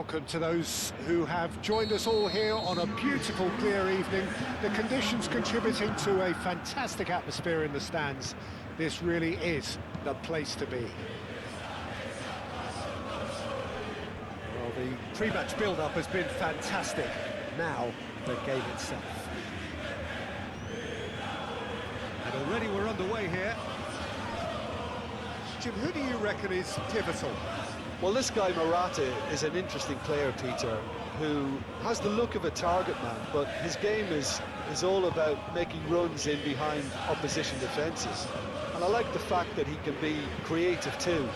Welcome to those who have joined us all here on a beautiful, clear evening. The conditions contributing to a fantastic atmosphere in the stands. This really is the place to be. Well, the pre-match build-up has been fantastic. Now, the game itself. And already we're underway here. Jim, who do you reckon is pivotal? Well, this guy Morata is an interesting player, Peter, who has the look of a target man, but his game is all about making runs in behind opposition defences. And I like the fact that he can be creative too.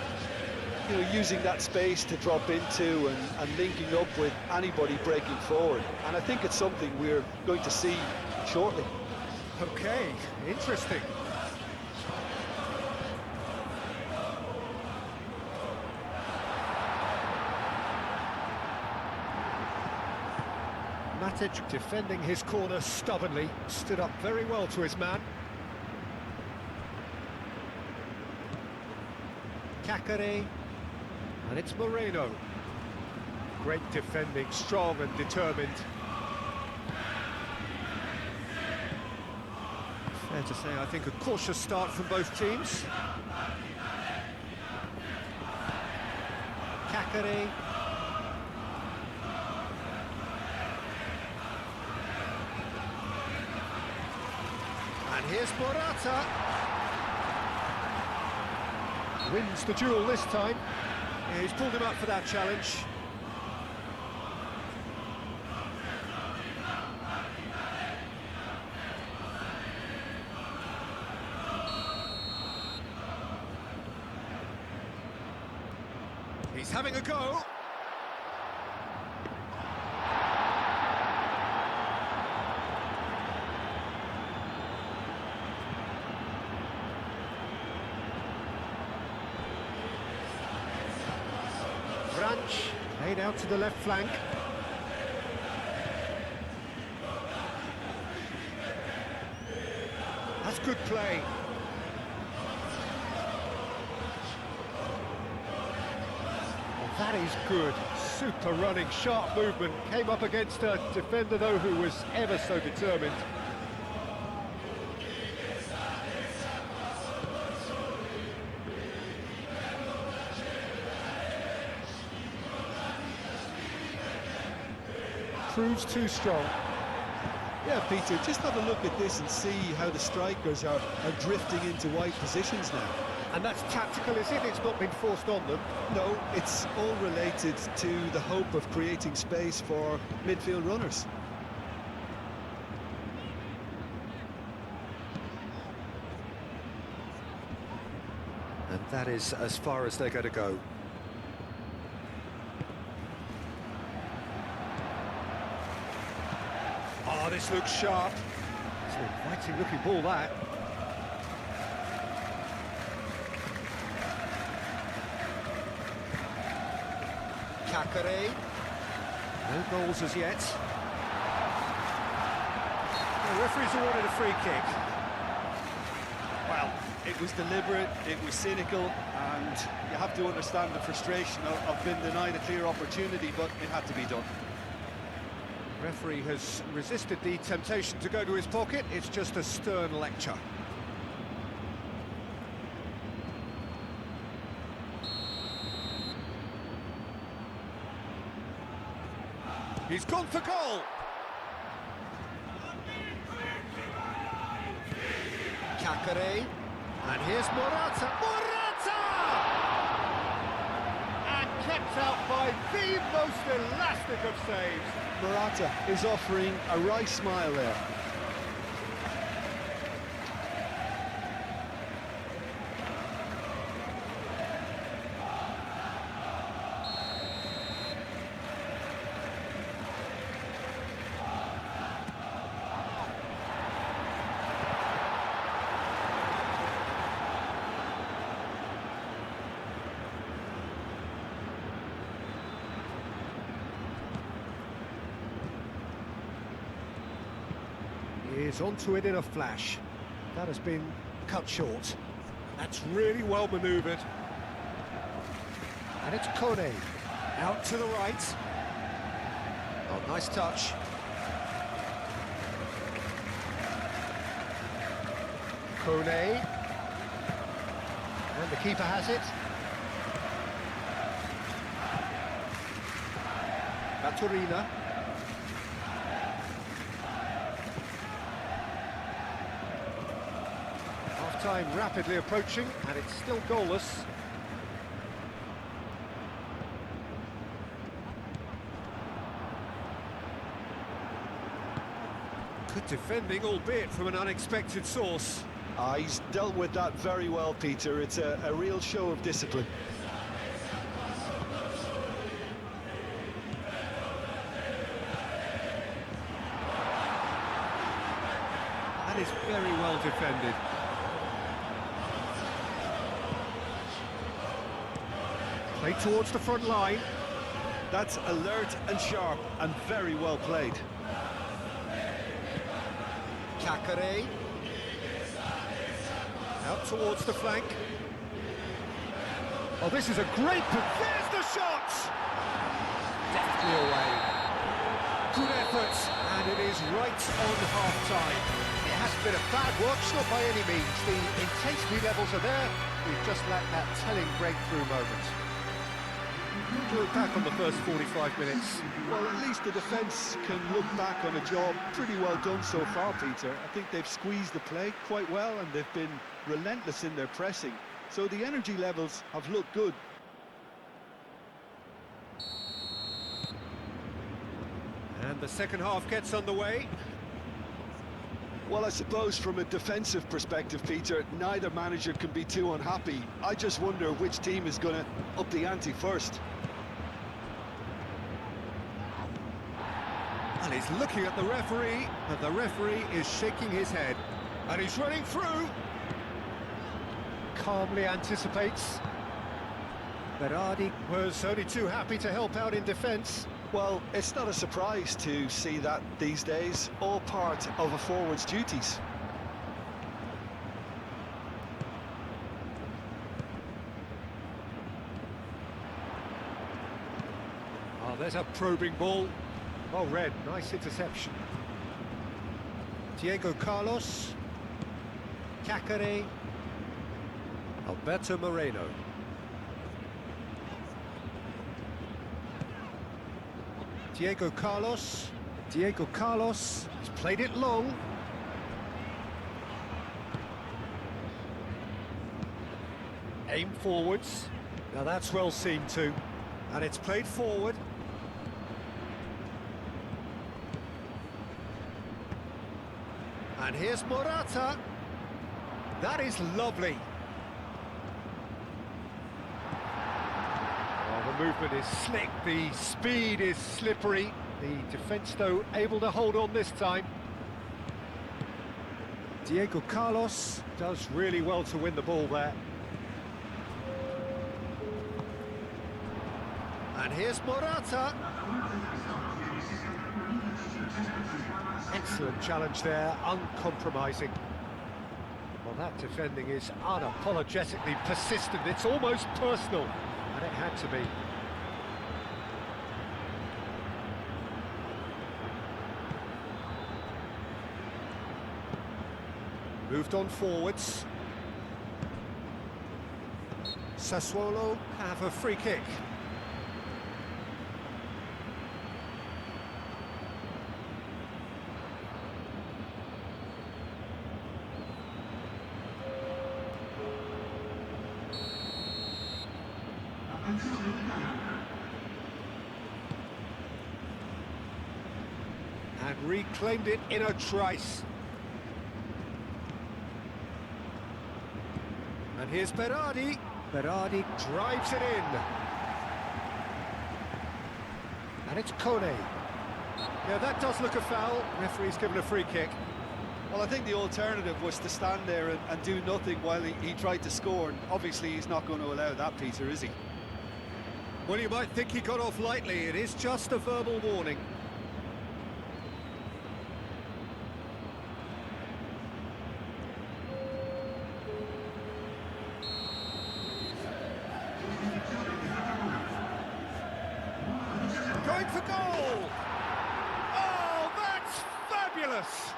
You know, using that space to drop into and linking up with anybody breaking forward. And I think it's something we're going to see shortly. Okay, interesting. Matic defending his corner stubbornly, stood up very well to his man. Cacare, and it's Moreno. Great defending, strong and determined. Fair to say, I think a cautious start from both teams. Cacare. And here's Morata. Wins the duel this time. Yeah, he's pulled him up for that challenge. He's having a go. Branch, laid out to the left flank. That's good play. Well, that is good. Super running, sharp movement. Came up against a defender, though, who was ever so determined. Proves too strong. Yeah, Peter, just have a look at this and see how the strikers are drifting into wide positions now. And that's tactical, is it? It's not been forced on them. No, it's all related to the hope of creating space for midfield runners. And that is as far as they're going to go. Oh, this looks sharp. It's an inviting looking ball, that. Cacare. No goals as yet. The referee's awarded a free kick. Well, it was deliberate, it was cynical, and you have to understand the frustration of being denied a clear opportunity, but it had to be done. Referee has resisted the temptation to go to his pocket. It's just a stern lecture. He's gone for goal. Cacare. And here's Morata. Morata! And kept out by the most elastic of saves. Morata is offering a wry smile there. Is onto it in a flash. That has been cut short. That's really well manoeuvred. And it's Kone. Out to the right. Oh, nice touch. Kone. And the keeper has it. Baturina. Half-time rapidly approaching, and it's still goalless. Good defending, albeit from an unexpected source. He's dealt with that very well, Peter. It's a real show of discipline. That is very well defended. Play towards the front line. That's alert and sharp and very well played. Kakare. Out towards the flank. Oh, this is a great... There's the shot! Deftly away. Good effort, and it is right on half-time. It has been a bad watch, not by any means. The intensity levels are there. We've just lacked that telling breakthrough moment. Look back on the first 45 minutes. Well, at least the defence can look back on a job pretty well done so far, Peter. I think they've squeezed the play quite well and they've been relentless in their pressing. So the energy levels have looked good. And the second half gets underway. Well, I suppose from a defensive perspective, Peter, neither manager can be too unhappy. I just wonder which team is going to up the ante first. And he's looking at the referee, and the referee is shaking his head. And he's running through. Calmly anticipates. Berardi was only too happy to help out in defence. Well, it's not a surprise to see that these days, all part of a forward's duties. Oh, there's a probing ball. Oh, red, nice interception. Diego Carlos. Kakare. Alberto Moreno. Diego Carlos. Diego Carlos. He's played it long. Aim forwards. Now that's well seen too. And it's played forward. And here's Morata. That is lovely. The movement is slick, the speed is slippery. The defence, though, able to hold on this time. Diego Carlos does really well to win the ball there. And here's Morata. Excellent challenge there, uncompromising. Well, that defending is unapologetically persistent. It's almost personal, and it had to be. Moved on forwards. Sassuolo have a free kick. And reclaimed it in a trice. And here's Berardi. Berardi drives it in. And it's Kone. Yeah, that does look a foul. Referee's given a free kick. Well, I think the alternative was to stand there and do nothing while he tried to score. And obviously, he's not going to allow that, Peter, is he? Well, you might think he got off lightly. It is just a verbal warning. going for goal! Oh, that's fabulous!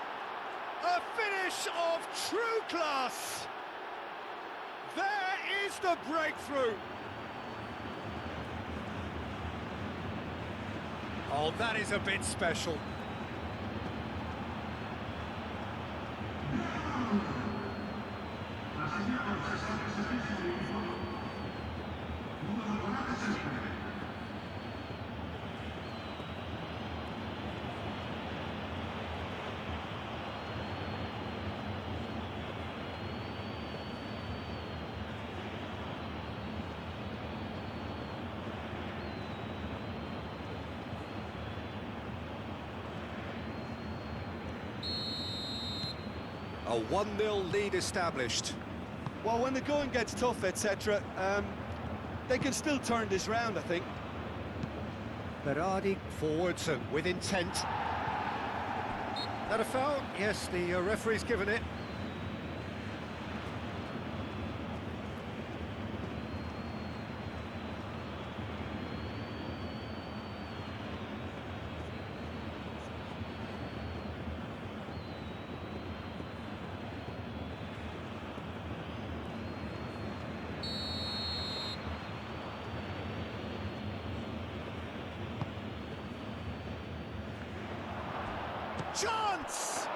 A finish of true class! There is the breakthrough! Oh, that is a bit special. A 1-0 lead established. Well, when the going gets tough, etc., they can still turn this round, I think. Berardi forwards and with intent. That a foul? Yes, the referee's given it. Chance!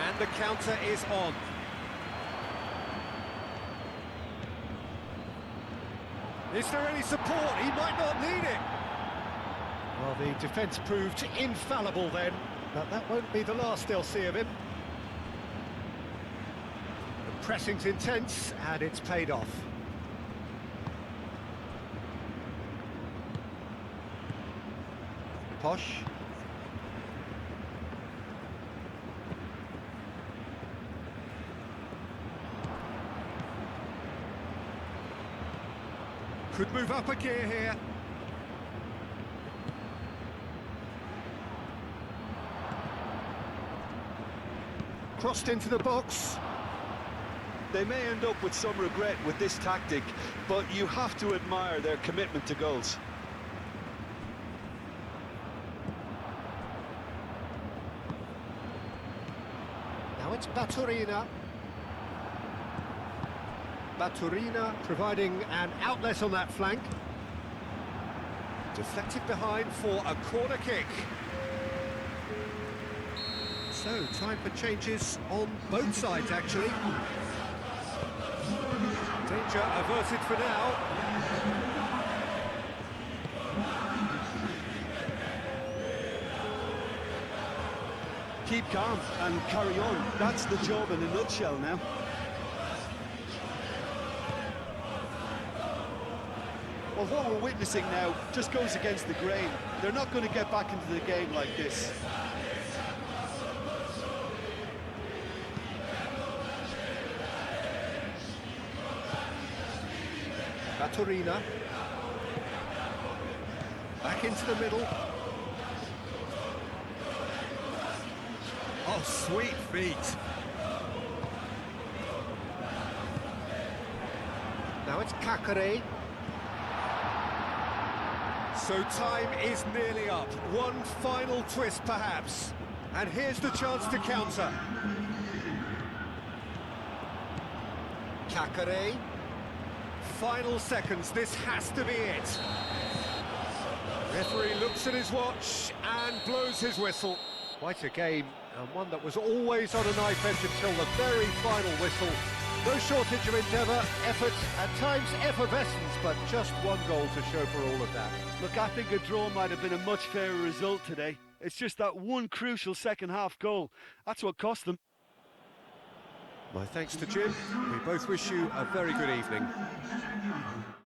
And the counter is on. Is there any support? He might not need it. Well, the defence proved infallible then, but that won't be the last they'll see of him. Pressing's intense, and it's paid off. Posh. Could move up a gear here. Crossed into the box. They may end up with some regret with this tactic, but you have to admire their commitment to goals. Now it's Baturina. Baturina providing an outlet on that flank. Deflected behind for a corner kick. So, time for changes on both sides, actually. Danger averted for now. Keep calm and carry on. That's the job in a nutshell now. Well, what we're witnessing now just goes against the grain. They're not going to get back into the game like this. Baturina. Back into the middle. Oh, sweet feet. Now it's Kakare. So time is nearly up. One final twist, perhaps. And here's the chance to counter. Kakare. Final seconds, this has to be it. Referee looks at his watch and blows his whistle. Quite a game, and one that was always on a knife edge until the very final whistle. No shortage of endeavour, effort, at times effervescence, but just one goal to show for all of that. Look, I think a draw might have been a much fairer result today. It's just that one crucial second-half goal. That's what cost them. My thanks to Jim. We both wish you a very good evening.